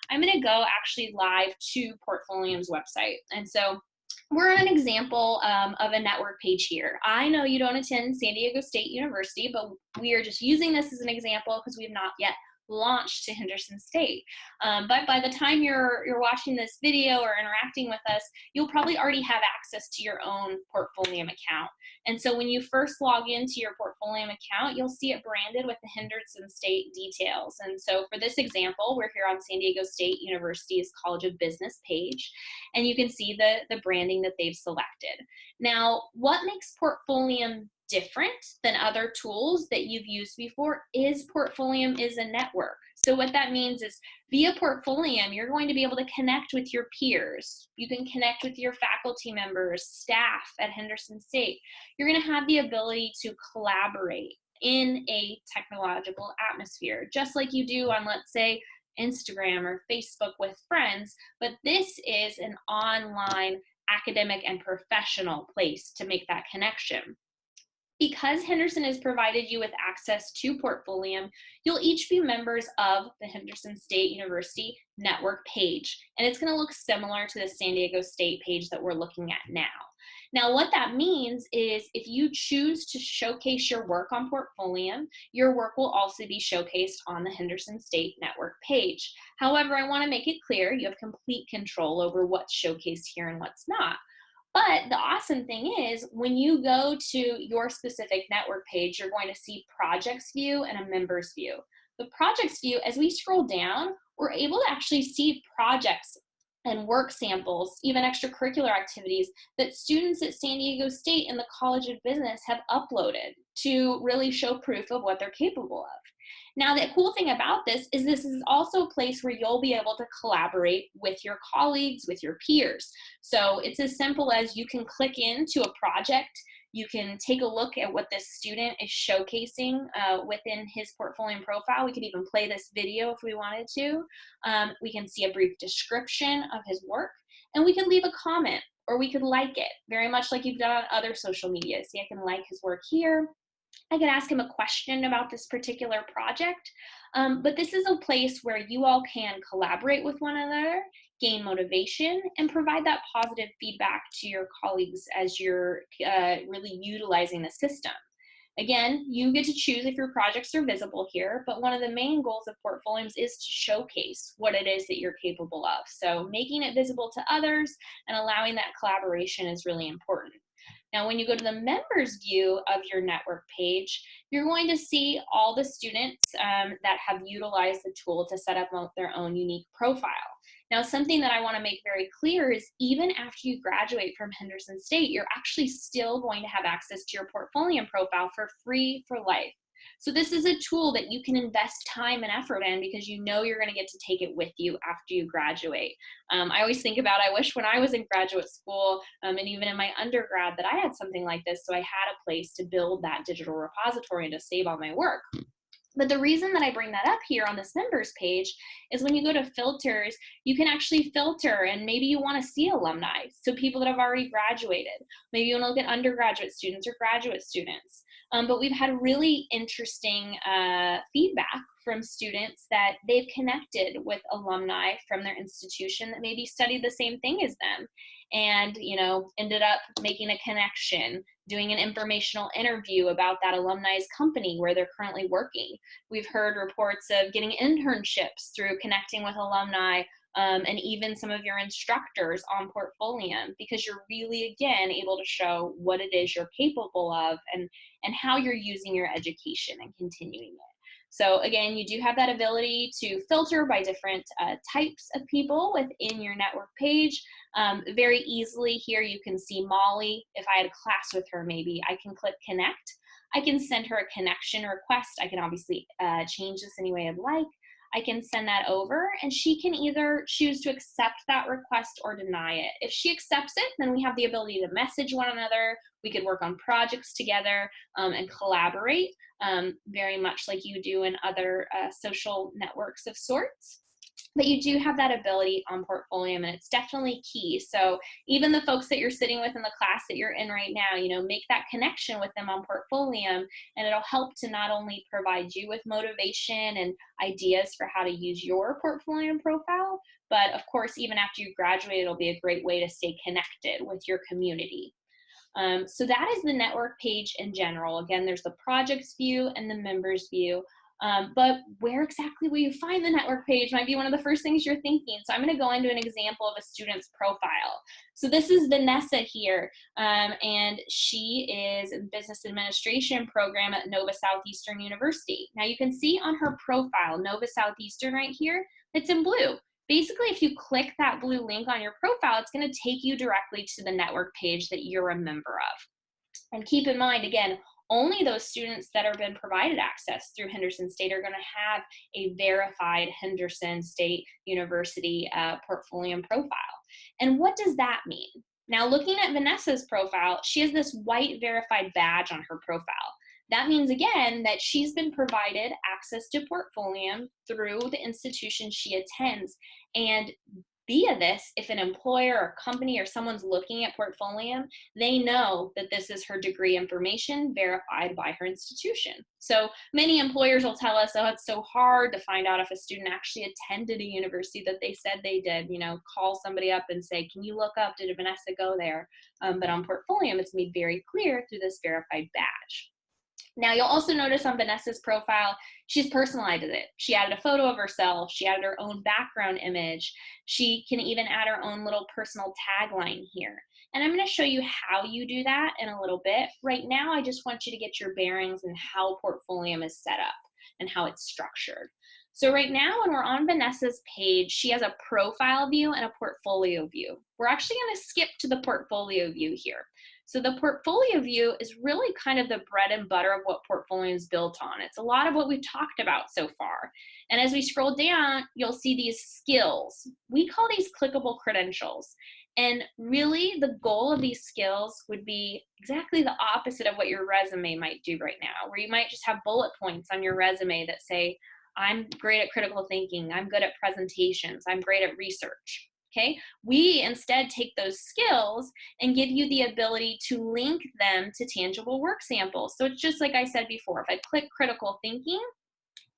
I'm going to go actually live to Portfolium's website. And so we're an example of a network page here. I know you don't attend San Diego State University, but we are just using this as an example because we have not yet launched to Henderson State. But by the time you're watching this video or interacting with us, you'll probably already have access to your own Portfolium account. And so when you first log into your Portfolium account, you'll see it branded with the Henderson State details. And so for this example, we're here on San Diego State University's College of Business page, and you can see the branding that they've selected. Now, what makes Portfolium different than other tools that you've used before is Portfolium is a network. So what that means is via Portfolium, you're going to be able to connect with your peers. You can connect with your faculty members, staff at Henderson State. You're going to have the ability to collaborate in a technological atmosphere, just like you do on, let's say, Instagram or Facebook with friends, but this is an online academic and professional place to make that connection. Because Henderson has provided you with access to Portfolium, you'll each be members of the Henderson State University network page, and it's going to look similar to the San Diego State page that we're looking at now. Now, what that means is if you choose to showcase your work on Portfolium, your work will also be showcased on the Henderson State network page. However, I want to make it clear you have complete control over what's showcased here and what's not. But the awesome thing is when you go to your specific network page, you're going to see projects view and a members view. The projects view, as we scroll down, we're able to actually see projects and work samples, even extracurricular activities that students at San Diego State and the College of Business have uploaded to really show proof of what they're capable of. Now, the cool thing about this is also a place where you'll be able to collaborate with your colleagues, with your peers. So it's as simple as you can click into a project, you can take a look at what this student is showcasing within his Portfolium profile. We could even play this video if we wanted to. We can see a brief description of his work, and we could leave a comment, or we could like it, very much like you've done on other social media. See, I can like his work here. I could ask him a question about this particular project, but this is a place where you all can collaborate with one another, gain motivation, and provide that positive feedback to your colleagues as you're really utilizing the system. Again, you get to choose if your projects are visible here, but one of the main goals of Portfoliums is to showcase what it is that you're capable of. So making it visible to others and allowing that collaboration is really important. Now, when you go to the members view of your network page, you're going to see all the students that have utilized the tool to set up their own unique profile. Now, something that I want to make very clear is even after you graduate from Henderson State, you're actually still going to have access to your Portfolium profile for free for life. So this is a tool that you can invest time and effort in because you know you're going to get to take it with you after you graduate. I always think about, I wish when I was in graduate school and even in my undergrad that I had something like this, so I had a place to build that digital repository and to save all my work. But the reason that I bring that up here on this members page is when you go to filters, you can actually filter, and maybe you want to see alumni, so people that have already graduated. Maybe you want to look at undergraduate students or graduate students. But we've had really interesting feedback from students that they've connected with alumni from their institution that maybe studied the same thing as them and, you know, ended up making a connection, doing an informational interview about that alumni's company where they're currently working. We've heard reports of getting internships through connecting with alumni and even some of your instructors on Portfolium, because you're really, again, able to show what it is you're capable of and how you're using your education and continuing it. So again, you do have that ability to filter by different types of people within your network page. Very easily here you can see Molly. If I had a class with her, maybe I can click connect. I can send her a connection request. I can obviously change this any way I'd like. I can send that over, and she can either choose to accept that request or deny it. If she accepts it, then we have the ability to message one another. We could work on projects together and collaborate, very much like you do in other social networks of sorts. But you do have that ability on Portfolium, and it's definitely key. So even the folks that you're sitting with in the class that you're in right now, make that connection with them on Portfolium, and it'll help to not only provide you with motivation and ideas for how to use your Portfolium profile, but of course, even after you graduate, it'll be a great way to stay connected with your community. So that is the network page in general. Again, there's the projects view and the members view. But where exactly will you find the network page might be one of the first things you're thinking. So I'm going to go into an example of a student's profile. So this is Vanessa here, and she is in business administration program at Nova Southeastern University. Now you can see on her profile, Nova Southeastern right here, it's in blue. Basically, if you click that blue link on your profile, it's going to take you directly to the network page that you're a member of. And keep in mind, again, only those students that have been provided access through Henderson State are going to have a verified Henderson State University Portfolium profile. And what does that mean? Now, looking at Vanessa's profile, she has this white verified badge on her profile. That means, again, that she's been provided access to Portfolium through the institution she attends. And via this, if an employer or company or someone's looking at Portfolium, they know that this is her degree information verified by her institution. So many employers will tell us, oh, it's so hard to find out if a student actually attended a university that they said they did. Call somebody up and say, can you look up, did Vanessa go there? But on Portfolium, it's made very clear through this verified badge. Now, you'll also notice on Vanessa's profile, she's personalized it. She added a photo of herself. She added her own background image. She can even add her own little personal tagline here. And I'm going to show you how you do that in a little bit. Right now, I just want you to get your bearings in how Portfolium is set up and how it's structured. So right now, when we're on Vanessa's page, she has a profile view and a portfolio view. We're actually going to skip to the portfolio view here. So the portfolio view is really kind of the bread and butter of what Portfolium is built on. It's a lot of what we've talked about so far. And as we scroll down, you'll see these skills. We call these clickable credentials. And really the goal of these skills would be exactly the opposite of what your resume might do right now, where you might just have bullet points on your resume that say, I'm great at critical thinking, I'm good at presentations, I'm great at research. Okay, we instead take those skills and give you the ability to link them to tangible work samples. So it's just like I said before, if I click critical thinking,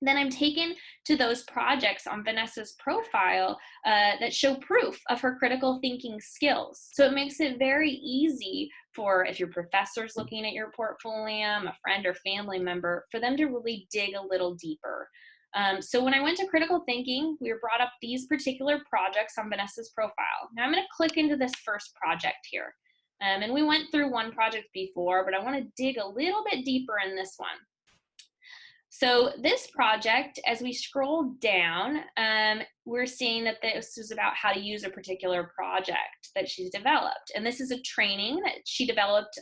then I'm taken to those projects on Vanessa's profile that show proof of her critical thinking skills. So it makes it very easy for, if your professor's looking at your Portfolium, a friend or family member, for them to really dig a little deeper. So when I went to critical thinking, we were brought up these particular projects on Vanessa's profile. Now I'm going to click into this first project here. And we went through one project before, but I want to dig a little bit deeper in this one. So this project, as we scroll down, we're seeing that this is about how to use a particular project that she's developed. And this is a training that she developed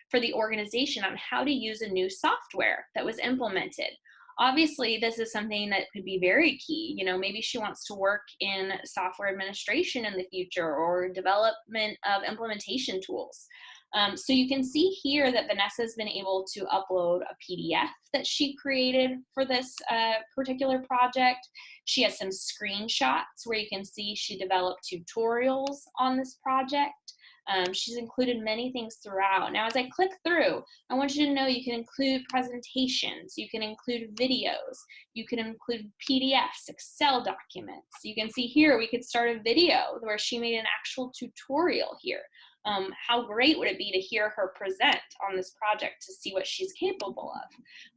for the organization on how to use a new software that was implemented. Obviously, this is something that could be very key. Maybe she wants to work in software administration in the future or development of implementation tools. So you can see here that Vanessa's been able to upload a PDF that she created for this particular project. She has some screenshots where you can see she developed tutorials on this project. She's included many things throughout. Now, as I click through, I want you to know you can include presentations, you can include videos, you can include PDFs, Excel documents. You can see here we could start a video where she made an actual tutorial here. How great would it be to hear her present on this project to see what she's capable of?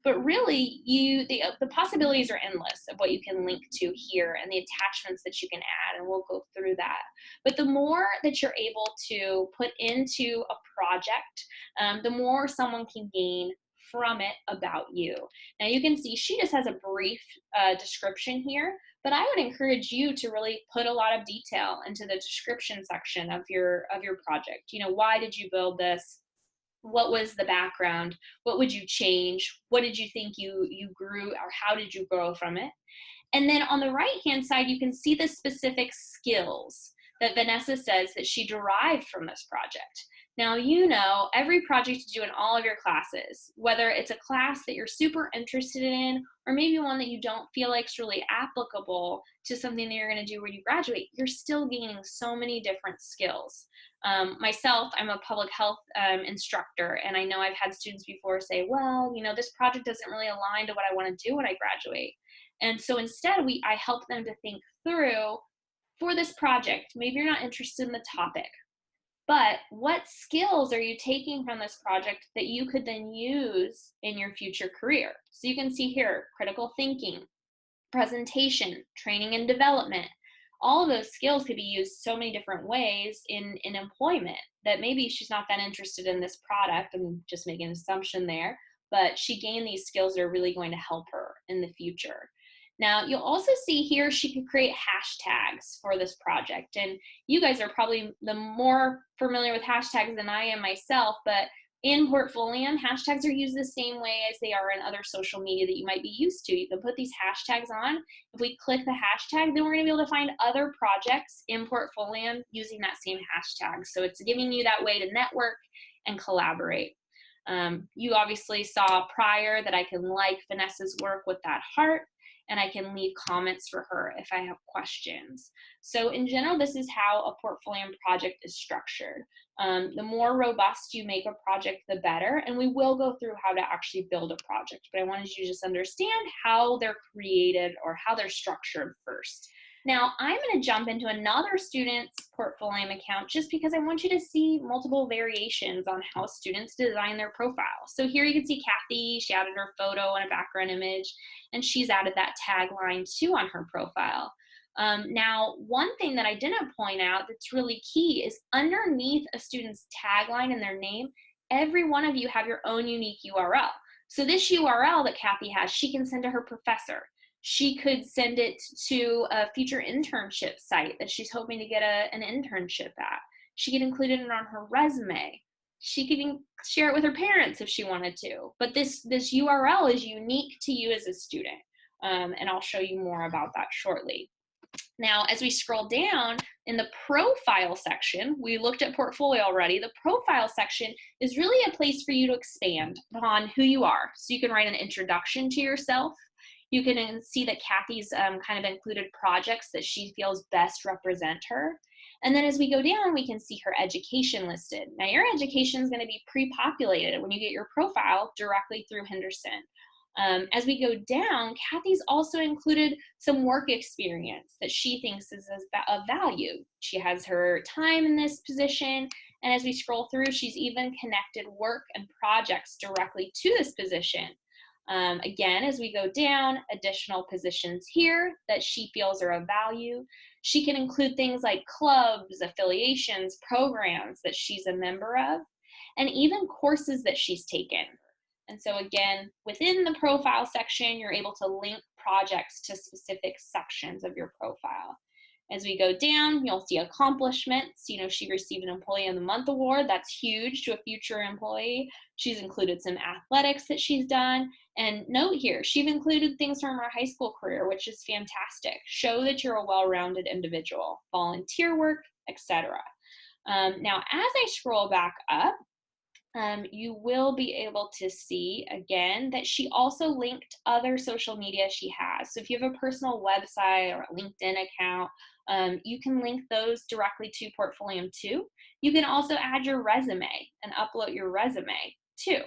But really, the possibilities are endless of what you can link to here and the attachments that you can add, and we'll go through that. But the more that you're able to put into a project, the more someone can gain from it about you. Now you can see she just has a brief description here, but I would encourage you to really put a lot of detail into the description section of your project. Why did you build this? What was the background? What would you change? What did you think you grew, or how did you grow from it? And then on the right-hand side, you can see the specific skills that Vanessa says that she derived from this project. Now, you know, every project you do in all of your classes, whether it's a class that you're super interested in, or maybe one that you don't feel like is really applicable to something that you're going to do when you graduate, you're still gaining so many different skills. Myself, I'm a public health instructor, and I know I've had students before say, well, you know, this project doesn't really align to what I want to do when I graduate. And so instead, I help them to think through, for this project, maybe you're not interested in the topic, but what skills are you taking from this project that you could then use in your future career? So you can see here, critical thinking, presentation, training and development. All of those skills could be used so many different ways in employment, that maybe she's not that interested in this product. I'm just making an assumption there, but she gained these skills that are really going to help her in the future. Now, you'll also see here she could create hashtags for this project. And you guys are probably the more familiar with hashtags than I am myself, but in Portfolium, hashtags are used the same way as they are in other social media that you might be used to. You can put these hashtags on. If we click the hashtag, then we're going to be able to find other projects in Portfolium using that same hashtag. So it's giving you that way to network and collaborate. You obviously saw prior that I can like Vanessa's work with that heart, and I can leave comments for her if I have questions. So in general, this is how a Portfolium project is structured. The more robust you make a project, the better. And we will go through how to actually build a project, but I wanted you to just understand how they're created or how they're structured first. Now, I'm going to jump into another student's Portfolium account just because I want you to see multiple variations on how students design their profile. So here you can see Kathy, she added her photo and a background image, and she's added that tagline too on her profile. Now, one thing that I didn't point out that's really key is underneath a student's tagline and their name, every one of you have your own unique URL. So this URL that Kathy has, she can send to her professor. She could send it to a future internship site that she's hoping to get an internship at. She could include it on her resume. She could even share it with her parents if she wanted to. But this URL is unique to you as a student. And I'll show you more about that shortly. Now, as we scroll down in the profile section, we looked at portfolio already. The profile section is really a place for you to expand upon who you are. So you can write an introduction to yourself. You can see that Kathy's kind of included projects that she feels best represent her. And then as we go down, we can see her education listed. Now, your education is going to be pre-populated when you get your profile directly through Henderson. As we go down, Kathy's also included some work experience that she thinks is of value. She has her time in this position, and as we scroll through, she's even connected work and projects directly to this position. Again, as we go down, additional positions here that she feels are of value. She can include things like clubs, affiliations, programs that she's a member of, and even courses that she's taken. And so again, within the profile section, you're able to link projects to specific sections of your profile. As we go down, you'll see accomplishments. You know, she received an Employee of the Month award. That's huge to a future employee. She's included some athletics that she's done. And note here, she's included things from her high school career, which is fantastic. Show that you're a well-rounded individual, volunteer work, etc. Now, as I scroll back up, you will be able to see again that she also linked other social media she has. So if you have a personal website or a LinkedIn account, you can link those directly to Portfolium too. You can also add your resume and upload your resume too.